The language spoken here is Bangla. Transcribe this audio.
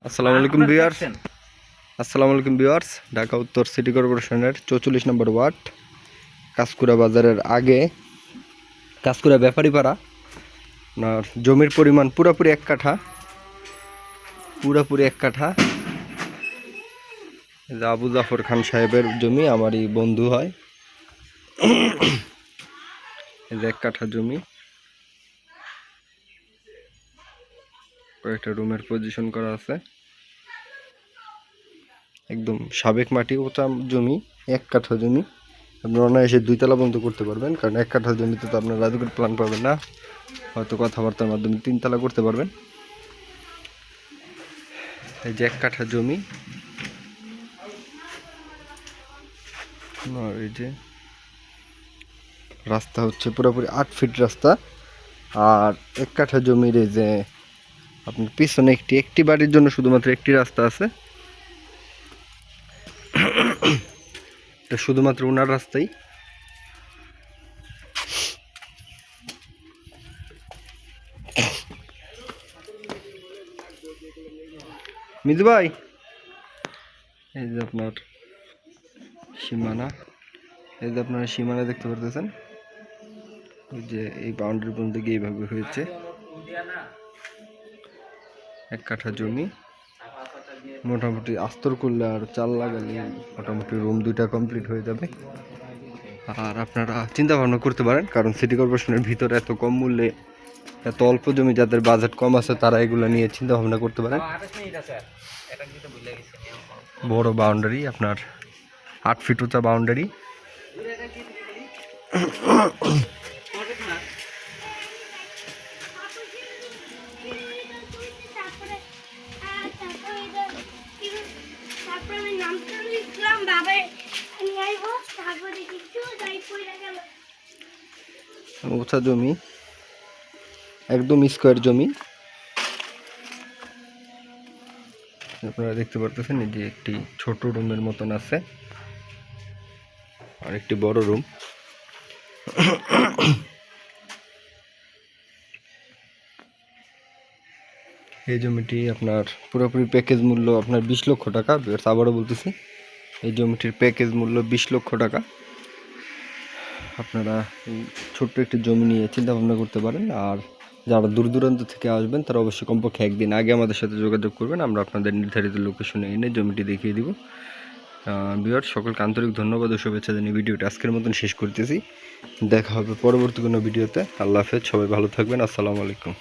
আসসালামু আলাইকুম ভিউয়ার্স। ঢাকা উত্তর সিটি কর্পোরেশনের 44 নম্বর ওয়ার্ড কাঁচকুড়া বাজারের আগে কাঁচকুড়া ব্যাপারীপাড়া। আপনার জমির পরিমাণ পুরোপুরি এক কাঠা। আবু জাফর খান সাহেবের জমি, আমারই বন্ধু হয়। এই যে 1 কাঠা জমি, কয়েকটা রুমের পজিশন করা আছে। একদম সাবেক মাটি ওটা জমি, 1 কাঠা জমি। আপনারা অনায়াসে 2 তলা বন্ধ করতে পারবেন, কারণ 1 কাঠা জমিতে তো আপনার রাজুকের প্ল্যান পাবেন না, হয়তো কথাবার্তার মাধ্যমে 3 তলা করতে পারবেন। এই যে 1 কাঠা জমি, আর এই যে রাস্তা হচ্ছে পুরোপুরি 8 ফিট রাস্তা। আর 1 কাঠা জমির এই যে আপনার পিছনে একটি বাড়ির জন্য শুধুমাত্র একটি রাস্তা আছে, এটা শুধুমাত্র ওনার রাস্তাই। মিজু ভাই, এই যে আপনার সীমানা দেখতে পারতেছেন। ওই যে এই বাউন্ডারি পর্যন্ত গিয়ে এইভাবে হয়েছে। 1 কাঠা জমি, মোটামুটি আস্তর করলে আর চাল লাগালে মোটামুটি রুম 2টা কমপ্লিট হয়ে যাবে। আর আপনারা চিন্তা ভাবনা করতে পারেন, কারণ সিটি কর্পোরেশনের ভিতরে এত কম মূল্যে এত অল্প জমি, যাদের বাজেট কম আছে তারা এগুলো নিয়ে চিন্তা ভাবনা করতে পারেন। বড় বাউন্ডারি, আপনার 8 ফিট উঁচা বাউন্ডারি। উঁচা জমি, একদম স্কোয়ার জমি। আপনারা দেখতে পারতেছেন এই যে একটি ছোট রুমের মতন আছে, আর একটি বড় রুম। এই জমিটি আপনার পুরোপুরি প্যাকেজ মূল্য আপনার 20 লক্ষ টাকা। আবারও বলতেছি, এই জমিটির প্যাকেজ মূল্য 20 লক্ষ টাকা। আপনারা ছোট্ট একটি জমি নিয়ে চিন্তা ভাবনা করতে পারেন। আর যারা দূর দূরান্ত থেকে আসবেন তারা অবশ্যই কমপক্ষে একদিন আগে আমাদের সাথে যোগাযোগ করবেন, আমরা আপনাদের নির্ধারিত লোকেশনে এনে জমিটি দেখিয়ে দিব। ভিউয়ার্স, সকলকে আন্তরিক ধন্যবাদ ও শুভেচ্ছা জানিয়ে ভিডিওটা আজকের মতন শেষ করতেছি। দেখা হবে পরবর্তী কোনো ভিডিওতে। আল্লাহ হাফেজ, সবাই ভালো থাকবেন। আসসালামু আলাইকুম।